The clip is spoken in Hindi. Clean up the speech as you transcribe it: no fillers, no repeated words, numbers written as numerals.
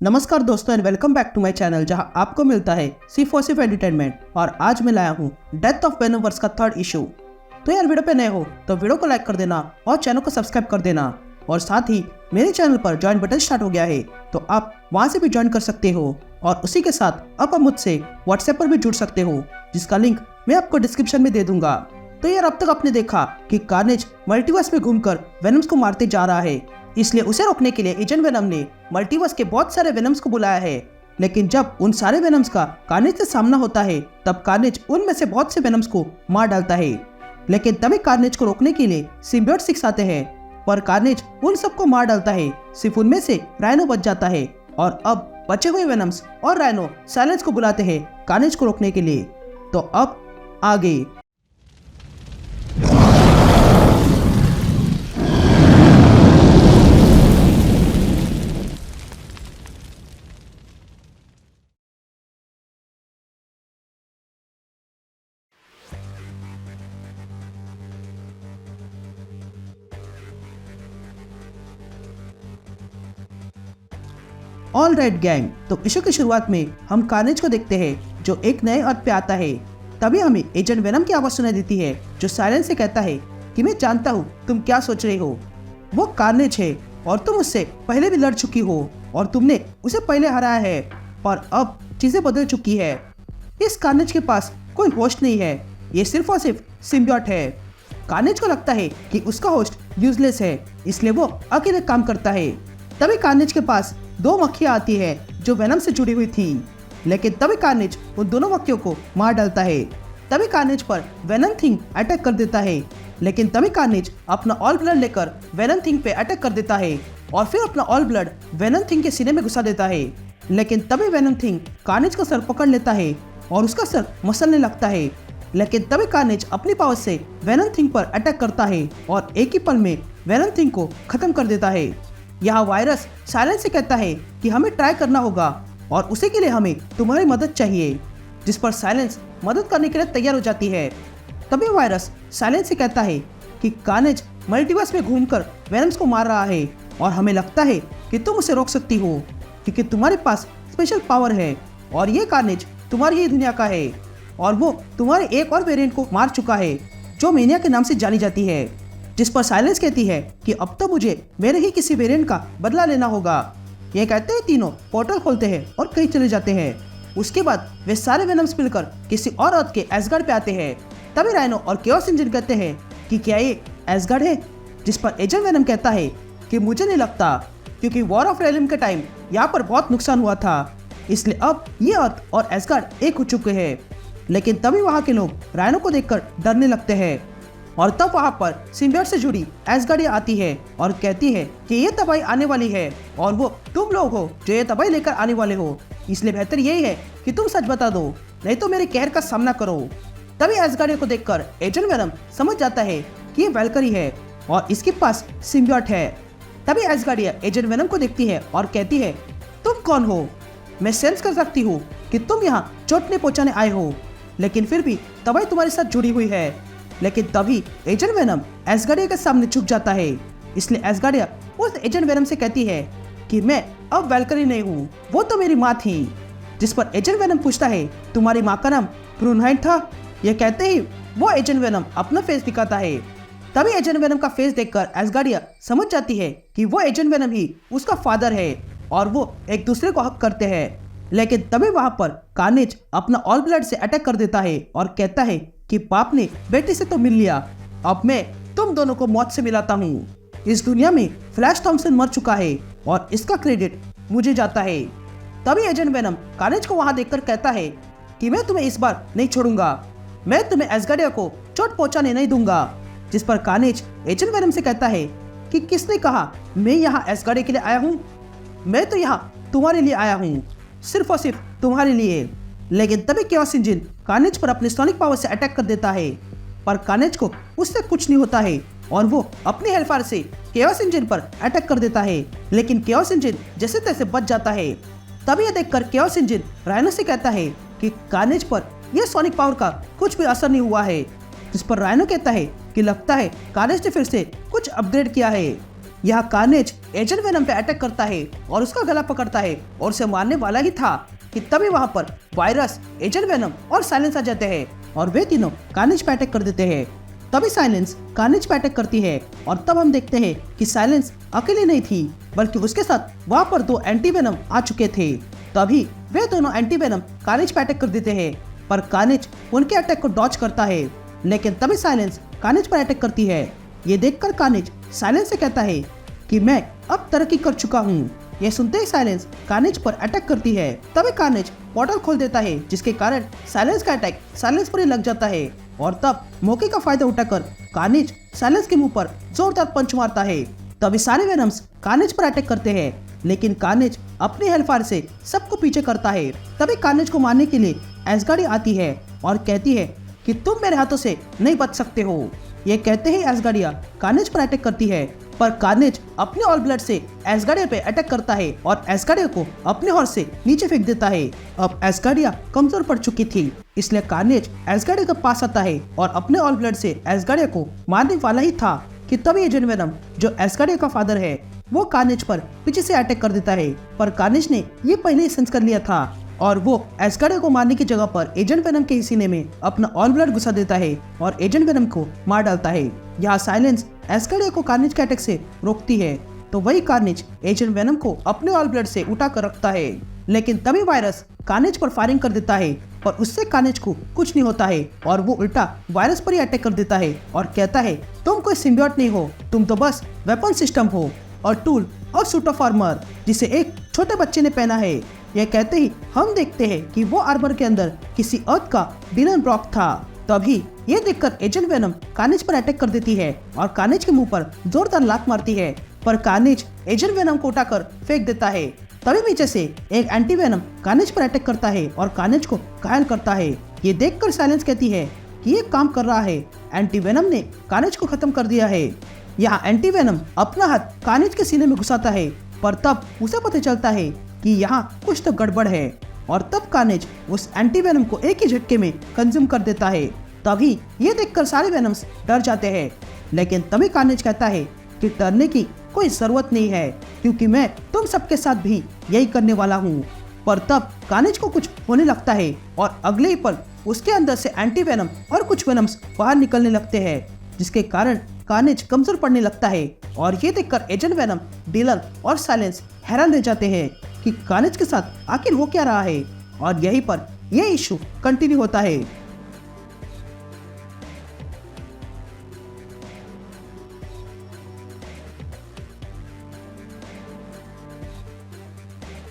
नमस्कार दोस्तों and welcome back to my channel जहां आपको मिलता है सिर्फ और सिर्फ एंटरटेनमेंट। और आज मैं लाया हूं डेथ ऑफ वेनोवर्स का थर्ड इशू। तो यार वीडियो पे नए हो तो वीडियो को लाइक कर देना और चैनल को सब्सक्राइब कर देना। और साथ ही मेरे चैनल पर ज्वाइन बटन स्टार्ट हो गया है तो आप वहां से भी ज्वाइन कर सकते हो। और उसी के साथ आप मुझसे व्हाट्सएप पर भी जुड़ सकते हो जिसका लिंक मैं आपको डिस्क्रिप्शन में दे दूंगा। तो यार अब तक आपने देखा कि कार्नेज मल्टीवर्स में घूमकर वेनम्स को मारते जा रहा है, इसलिए उसे रोकने के लिए एजेंट वेनम ने मल्टीवर्स के बहुत सारे वेनम्स को बुलाया है। लेकिन जब उन सारे वेनम्स का कार्नेज से सामना होता है तब कार्नेज उनमें से बहुत से वेनम्स को मार डालता है। लेकिन तभी कार्नेज को रोकने के लिए सिम्बियोट 6 आते हैं, पर कार्नेज उन सबको मार डालता है। सिर्फ उनमें से राइनो बच जाता है और अब बचे हुए वेनम्स और राइनो साइलेंस को बुलाते हैं कार्नेज को रोकने के लिए। तो अब आगे ऑल राइट गैंग। तो इशू की शुरुआत में हम कार्नेज को देखते हैं जो एक नए अर्थ पे आता है। तभी हमें एजेंट वेनम की आवाज सुनाई देती है जो साइलेंस से कहता है कि मैं जानता हूँ तुम क्या सोच रहे हो। वो कार्नेज है और तुम उससे पहले भी लड़ चुकी हो और तुमने उसे पहले हराया है, पर अब चीजें बदल चुकी है। इस कार्नेज के पास कोई होस्ट नहीं है, ये सिर्फ और सिर्फ सिम्बियोट है। कार्नेज को लगता है कि उसका होस्ट यूजलेस है, इसलिए वो अकेले काम करता है। तभी कार्नेज के पास 2 मक्खियाँ आती है जो वेनम से जुड़ी हुई थी, लेकिन तभी कार्नेज उन दोनों मक्खियों को मार डालता है। तभी कार्नेज पर वेनम थिंग अटैक कर देता है, लेकिन तभी कार्नेज अपना ऑल ब्लड लेकर वेनम थिंग पे अटैक कर देता है और फिर अपना ऑल ब्लड वेनम थिंग के सीने में घुसा देता है। लेकिन तभी वेनम थिंग कार्नेज का सर पकड़ लेता है और उसका सर मसलने लगता है। लेकिन तभी कार्नेज अपनी पावर से वेनम थिंग पर अटैक करता है और एक ही पल में वेनम थिंग को खत्म कर देता है। यहाँ वायरस साइलेंस से कहता है कि हमें ट्राई करना होगा और उसी के लिए हमें तुम्हारी मदद चाहिए, जिस पर साइलेंस मदद करने के लिए तैयार हो जाती है। तभी वायरस साइलेंस से कहता है कि कार्नेज मल्टीवर्स में घूमकर वेनम्स को मार रहा है और हमें लगता है कि तुम उसे रोक सकती हो क्योंकि तुम्हारे पास स्पेशल पावर है और ये कार्नेज तुम्हारी ही दुनिया का है और वो तुम्हारे एक और वेरिएंट को मार चुका है जो मेनिया के नाम से जानी जाती है। जिस पर साइलेंस कहती है कि अब तो मुझे मेरे ही किसी वेरिएंट का बदला लेना होगा। ये कहते हैं तीनों पोर्टल खोलते हैं और कहीं चले जाते हैं। उसके बाद वे सारे वेनम्स मिलकर किसी और अर्थ के एसगार्ड पे आते हैं। तभी राइनो और केओस इंजन कहते हैं कि क्या ये एसगार्ड है, जिस पर एजेंट वेनम कहता है कि मुझे नहीं लगता, क्योंकि वॉर ऑफ रेलिम के टाइम यहाँ पर बहुत नुकसान हुआ था, इसलिए अब ये अर्थ और एसगार्ड एक हो चुके हैं। लेकिन तभी वहाँ के लोग राइनो को देखकर डरने लगते हैं और तब वहाँ पर सिम्बियोट से जुड़ी एसगार्डिया आती है और कहती है कि ये तबाही आने वाली है और वो तुम लोग हो जो ये तबाही लेकर आने वाले हो, इसलिए बेहतर यही है कि तुम सच बता दो, नहीं तो मेरे कहर का सामना करो। तभी एसगार्डिया को देखकर एजेंट वेनम समझ जाता है कि ये वैल्करी है और इसके पास सिम्बियोट है। तभी एसगार्डिया एजेंट वेनम को देखती है और कहती है तुम कौन हो, मैं सेंस कर सकती हूँ कि तुम यहाँ चोट नहीं पहुँचाने आए हो, लेकिन फिर भी तबाही तुम्हारे साथ जुड़ी हुई है। लेकिन तभी एजेंट वेनम एसगार्डिया के सामने झुक जाता है, इसलिए एसगार्डिया उस एजेंट वेनम से कहती है कि मैं अब वैल्करी नहीं हूँ, वो तो मेरी माँ थी। जिस पर एजेंट वेनम पूछता है तुम्हारी माँ का नाम ब्रूनहाइड था। यह कहते ही वो एजेंट वेनम अपना फेस दिखाता है। तभी एजेंट वेनम का फेस देखकर एसगार्डिया समझ जाती है कि वो एजेंट वेनम ही उसका फादर है और वो एक दूसरे को हक करते हैं। लेकिन तभी वहां पर कार्नेज अपना ऑल ब्लड से अटैक कर देता है और कहता है कि बाप ने बेटी से तो मिल लिया, अब मैं तुम दोनों को मौत से मिलाता हूँ। इस दुनिया में फ्लैश थॉम्सन मर चुका है और इसका क्रेडिट मुझे जाता है। तभी एजेंट वेनम कार्नेज को वहां देखकर कहता है कि मैं तुम्हें इस बार नहीं छोड़ूंगा, मैं तुम्हें एसगार्डिया को चोट पहुंचाने नहीं दूंगा। जिस पर कार्नेज एजेंट वेनम से कहता है कि किसने कहा मैं यहाँ एसगार्डिया के लिए आया हूँ, मैं तो यहाँ तुम्हारे लिए आया हूँ, सिर्फ और सिर्फ तुम्हारे लिए। लेकिन तभी केओस इंजन कार्नेज पर अपने सोनिक पावर से अटैक कर देता है, पर कार्नेज को उससे कुछ नहीं होता है और वो अपने हेलफायर से केओस इंजन पर अटैक कर देता है। लेकिन केओस इंजन जैसे तैसे बच जाता है। तभी यह देखकर केओस इंजन राइनो से कहता है कि कार्नेज पर यह सोनिक पावर का कुछ भी असर नहीं हुआ है। जिस पर राइनो कहता है कि लगता है कार्नेज ने फिर से कुछ अपग्रेड किया है। यहाँ कार्नेज एजेंट वेनम पे अटैक करता है और उसका गला पकड़ता है और उसे मारने वाला ही था कि तभी वहाँ पर वायरस, एजेंट वेनम और साइलेंस आ जाते हैं और वे तीनों कार्नेज पे अटैक कर देते हैं। तभी साइलेंस कार्नेज पे अटैक करती है और तब हम देखते हैं कि साइलेंस अकेली नहीं थी बल्कि उसके साथ वहाँ पर 2 एंटी वेनम आ चुके थे। तभी वे दोनों एंटी वेनम कार्नेज पे अटैक कर देते हैं पर कार्नेज उनके अटैक को डॉज करता है, लेकिन तभी साइलेंस कार्नेज पर अटैक करती है। ये देखकर कार्नेज साइलेंस से कहता है कि मैं अब तरक्की कर चुका हूँ। यह सुनते ही साइलेंस कार्नेज पर अटैक करती है। तभी कार्नेज पोर्टल खोल देता है जिसके कारण साइलेंस का अटैक साइलेंस पर ही लग जाता है और तब मौके का फायदा उठाकर कार्नेज साइलेंस के मुंह पर जोरदार पंच मारता है। तभी सारे वेनम्स कार्नेज पर अटैक करते हैं लेकिन कार्नेज अपनी हेलफायर से सबको पीछे करता है। तभी कार्नेज को मारने के लिए एस्गार्डिया आती है और कहती है कि तुम मेरे हाथों से नहीं बच सकते हो। ये कहते ही एस्गार्डिया कार्नेज पर अटैक करती है पर कार्नेज अपने ऑल ब्लड से एस्गार्डिया पे अटैक करता है और एस्गार्डिया को अपने हॉर्स से नीचे फेंक देता है। अब एस्गार्डिया कमजोर पड़ चुकी थी इसलिए कार्नेज एस्गार्डिया के पास आता है और अपने ऑल ब्लड से एस्गार्डिया को मारने वाला ही था कि तभी एजेंट वेनम जो एस्गार्डिया का फादर है वो कार्नेज पर पीछे से अटैक कर देता है पर कार्नेज ने ये पहले ही सेंस कर लिया था और वो एस्गार्डिया को मारने की जगह पर एजेंट वेनम के सीने में अपना ऑल ब्लड घुसा देता है और एजेंट वेनम को मार डालता है। यहाँ साइलेंस एस्गार्डिया को कार्नेज के अटैक से रोकती है तो वही कार्नेज एजेंट वेनम को अपने ऑल ब्लड से उठा कर रखता है, लेकिन तभी वायरस कार्नेज पर फायरिंग कर देता है पर उससे कार्नेज को कुछ नहीं होता है और वो उल्टा वायरस पर ही अटैक कर देता है और कहता है तुम कोई सिम्बियोट नहीं हो, तुम तो बस वेपन सिस्टम हो और टूल और सूट ऑफ आर्मर जिसे एक छोटे बच्चे ने पहना है। यह कहते ही हम देखते हैं कि वो आर्मर के अंदर किसी अर्थ का डिलन ब्रॉक था। तभी ये देखकर एजेंट वेनम कार्नेज पर अटैक कर देती है और कार्नेज के मुंह पर जोरदार लात मारती है पर कार्नेज एजेंट वेनम को उठाकर फेंक देता है। तभी नीचे से एक एंटी वेनम कार्नेज पर अटैक करता है और कार्नेज को घायल करता है। ये देखकर साइलेंस कहती है कि ये काम कर रहा है, एंटी वेनम ने कार्नेज को खत्म कर दिया है। यहाँ एंटी वेनम अपना हाथ कार्नेज के सीने में घुसाता है पर तब उसे पता चलता है कि यहाँ कुछ तो गड़बड़ है और तब कार्नेज उस एंटी वेनम को एक ही झटके में कंज्यूम कर देता है। तभी ये देखकर सारे वेनम्स डर जाते हैं, लेकिन तभी कार्नेज कहता है कि डरने की कोई जरूरत नहीं है क्योंकि मैं तुम सबके साथ भी यही करने वाला हूँ। पर तब कार्नेज को कुछ होने लगता है और अगले ही पल उसके अंदर से एंटी वेनम और कुछ वेनम्स बाहर निकलने लगते हैं जिसके कारण कार्नेज कमजोर पड़ने लगता है और ये देखकर एजेंट वेनम, डिलन और साइलेंस हैरान रह जाते हैं कि कार्नेज के साथ आखिर हो क्या रहा है और यहीं पर यह इशू कंटिन्यू होता है।